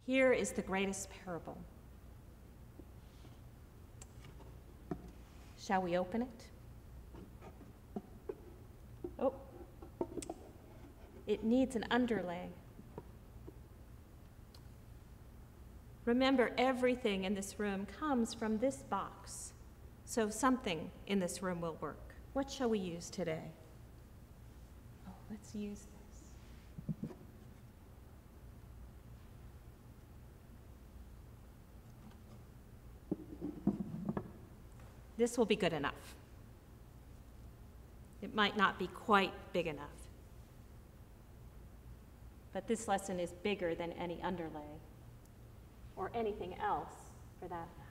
Here is the greatest parable. Shall we open it? Oh, it needs an underlay. Remember, everything in this room comes from this box, so something in this room will work. What shall we use today? Oh, let's use this. This will be good enough. It might not be quite big enough, but this lesson is bigger than any underlay or anything else for that matter.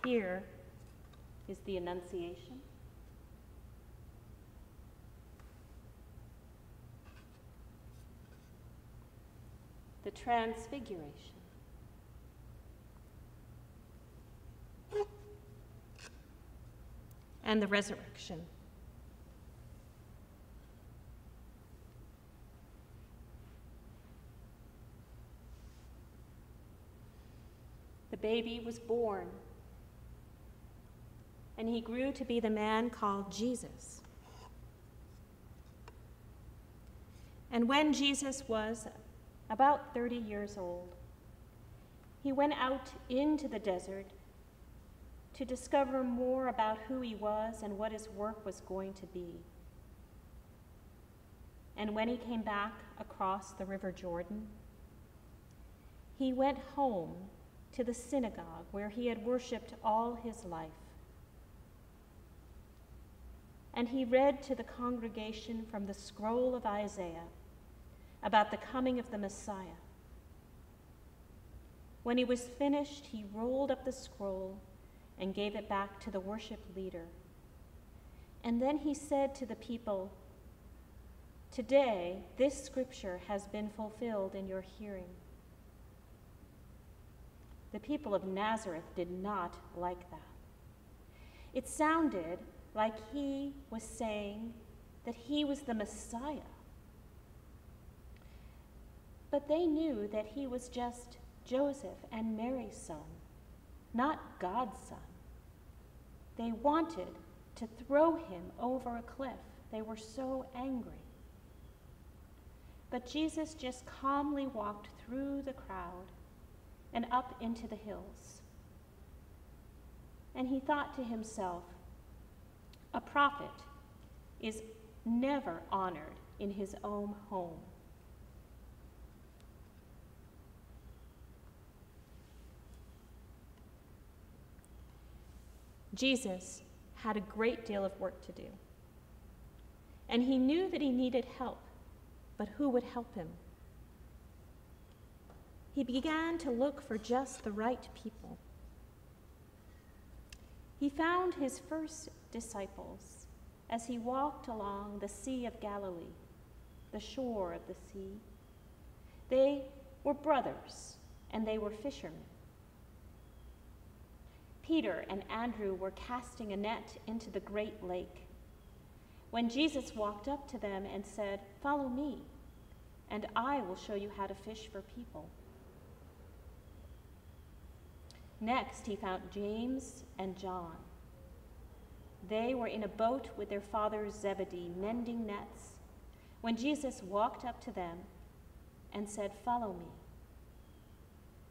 Here is the Annunciation. The Transfiguration. And the Resurrection. The baby was born, and he grew to be the man called Jesus. And when Jesus was about 30 years old, he went out into the desert to discover more about who he was and what his work was going to be. And when he came back across the River Jordan, he went home to the synagogue where he had worshiped all his life. And he read to the congregation from the scroll of Isaiah about the coming of the Messiah. When he was finished, he rolled up the scroll and gave it back to the worship leader. And then he said to the people, "Today, this scripture has been fulfilled in your hearing." The people of Nazareth did not like that. It sounded like he was saying that he was the Messiah. But they knew that he was just Joseph and Mary's son, not God's son. They wanted to throw him over a cliff. They were so angry. But Jesus just calmly walked through the crowd and up into the hills. And he thought to himself, a prophet is never honored in his own home. Jesus had a great deal of work to do, and he knew that he needed help, but who would help him? He began to look for just the right people. He found his first disciples as he walked along the Sea of Galilee, the shore of the sea. They were brothers, and they were fishermen. Peter and Andrew were casting a net into the great lake when Jesus walked up to them and said, "Follow me, and I will show you how to fish for people." Next, he found James and John. They were in a boat with their father Zebedee, mending nets, when Jesus walked up to them and said, "Follow me."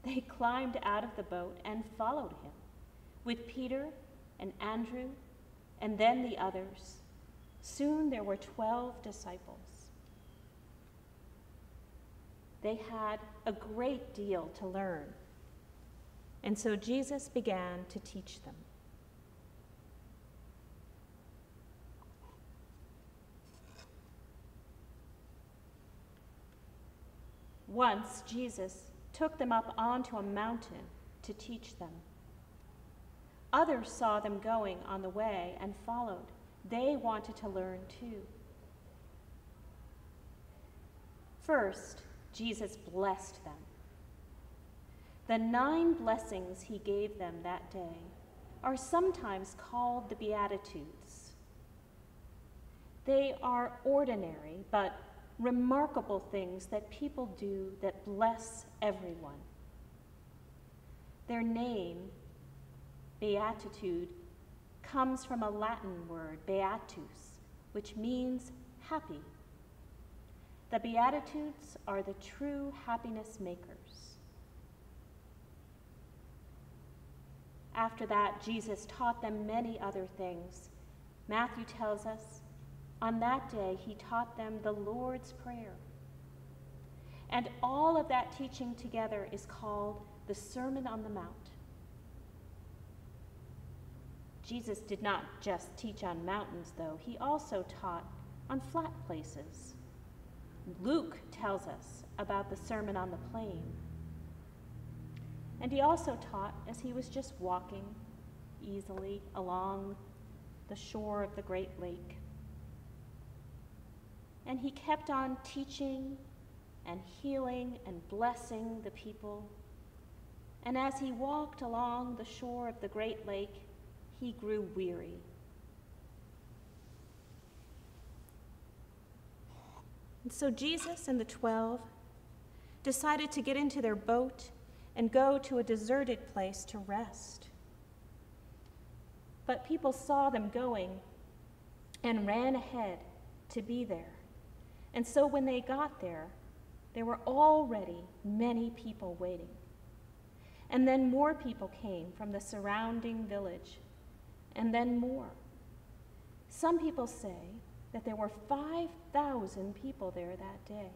They climbed out of the boat and followed him, with Peter and Andrew and then the others. Soon there were 12 disciples. They had a great deal to learn, and so Jesus began to teach them. Once Jesus took them up onto a mountain to teach them. Others saw them going on the way and followed. They wanted to learn too. First, Jesus blessed them. The 9 blessings he gave them that day are sometimes called the Beatitudes. They are ordinary but remarkable things that people do that bless everyone. Their name, beatitude, comes from a Latin word, beatus, which means happy. The Beatitudes are the true happiness makers. After that, Jesus taught them many other things. Matthew tells us, on that day he taught them the Lord's Prayer. And all of that teaching together is called the Sermon on the Mount. Jesus did not just teach on mountains, though. He also taught on flat places. Luke tells us about the Sermon on the Plain. And he also taught as he was just walking easily along the shore of the great lake. And he kept on teaching and healing and blessing the people. And as he walked along the shore of the great lake, he grew weary. And so Jesus and the 12 decided to get into their boat and go to a deserted place to rest. But people saw them going and ran ahead to be there. And so when they got there were already many people waiting. And then more people came from the surrounding village, and then more. Some people say that there were 5,000 people there that day.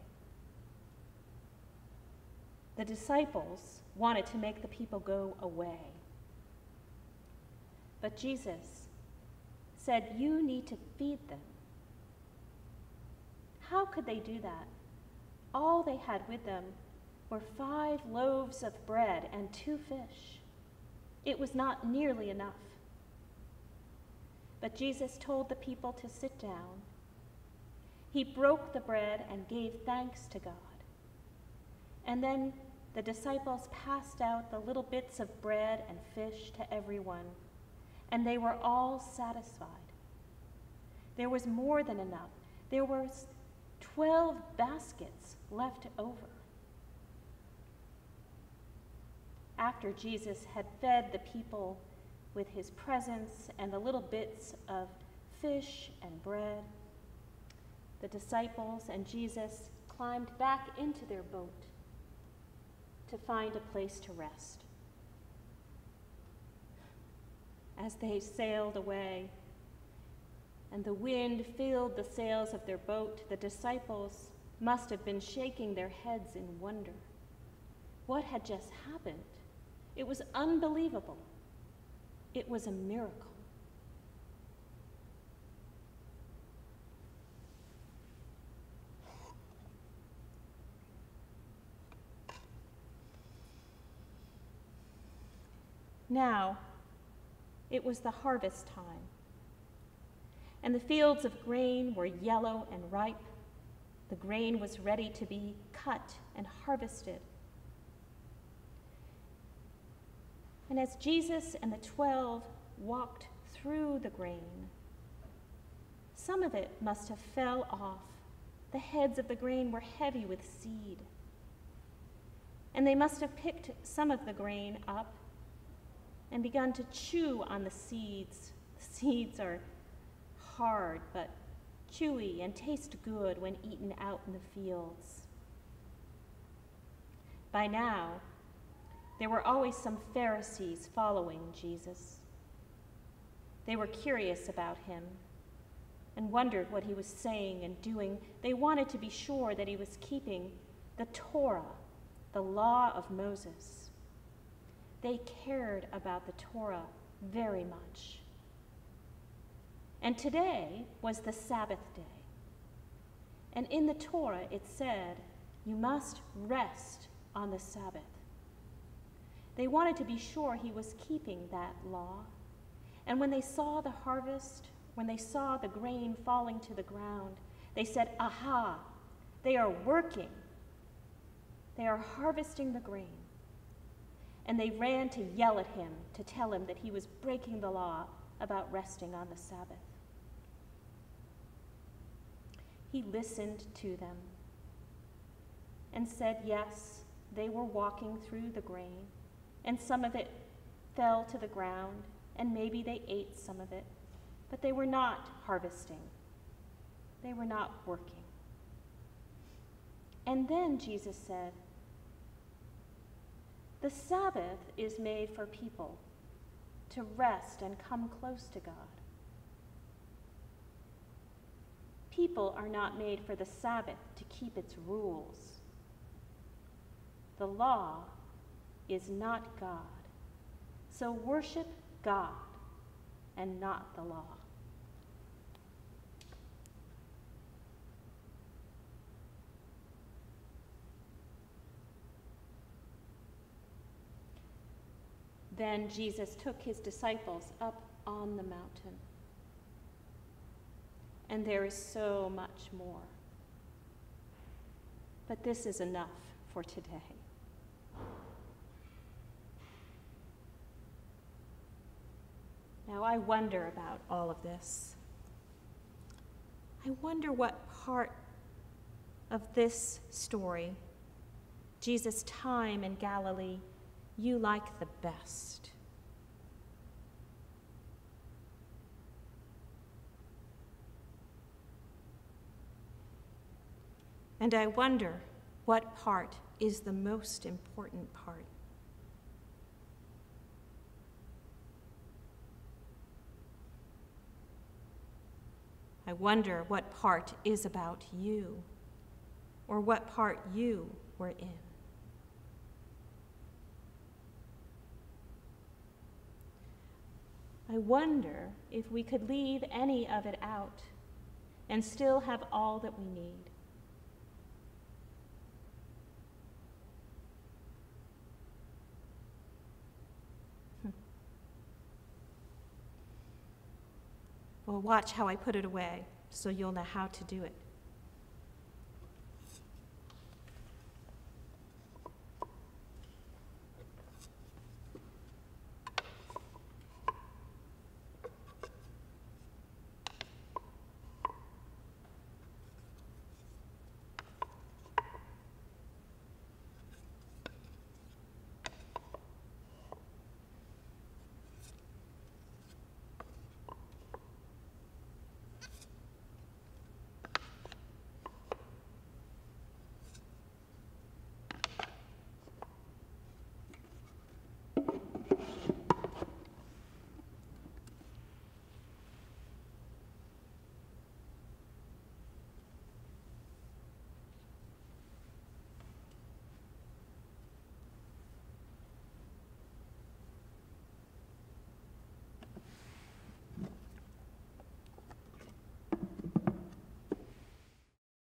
The disciples wanted to make the people go away. But Jesus said, "You need to feed them." How could they do that? All they had with them were 5 loaves of bread and 2 fish. It was not nearly enough. But Jesus told the people to sit down. He broke the bread and gave thanks to God. And then the disciples passed out the little bits of bread and fish to everyone, and they were all satisfied. There was more than enough. There was 12 baskets left over. After Jesus had fed the people with his presence and the little bits of fish and bread, the disciples and Jesus climbed back into their boat to find a place to rest. As they sailed away and the wind filled the sails of their boat, the disciples must have been shaking their heads in wonder. What had just happened? It was unbelievable. It was a miracle. Now, it was the harvest time, and the fields of grain were yellow and ripe. The grain was ready to be cut and harvested. And as Jesus and the 12 walked through the grain, some of it must have fell off. The heads of the grain were heavy with seed. And they must have picked some of the grain up and begun to chew on the seeds. The seeds are hard but chewy and taste good when eaten out in the fields. By now, there were always some Pharisees following Jesus. They were curious about him and wondered what he was saying and doing. They wanted to be sure that he was keeping the Torah, the law of Moses. They cared about the Torah very much. And today was the Sabbath day. And in the Torah it said, you must rest on the Sabbath. They wanted to be sure he was keeping that law. And when they saw the harvest, when they saw the grain falling to the ground, they said, aha, they are working. They are harvesting the grain. and they ran to yell at him to tell him that he was breaking the law about resting on the Sabbath. He listened to them and said, yes, they were walking through the grain, and some of it fell to the ground, and maybe they ate some of it, but they were not harvesting. They were not working. And then Jesus said, the Sabbath is made for people to rest and come close to God. People are not made for the Sabbath to keep its rules. The law is not God. So worship God and not the law. Then Jesus took his disciples up on the mountain. And there is so much more. But this is enough for today. Now, I wonder about all of this. I wonder what part of this story, Jesus' time in Galilee, you like the best. And I wonder what part is the most important part. I wonder what part is about you, or what part you were in. I wonder if we could leave any of it out and still have all that we need. Well, watch how I put it away so you'll know how to do it.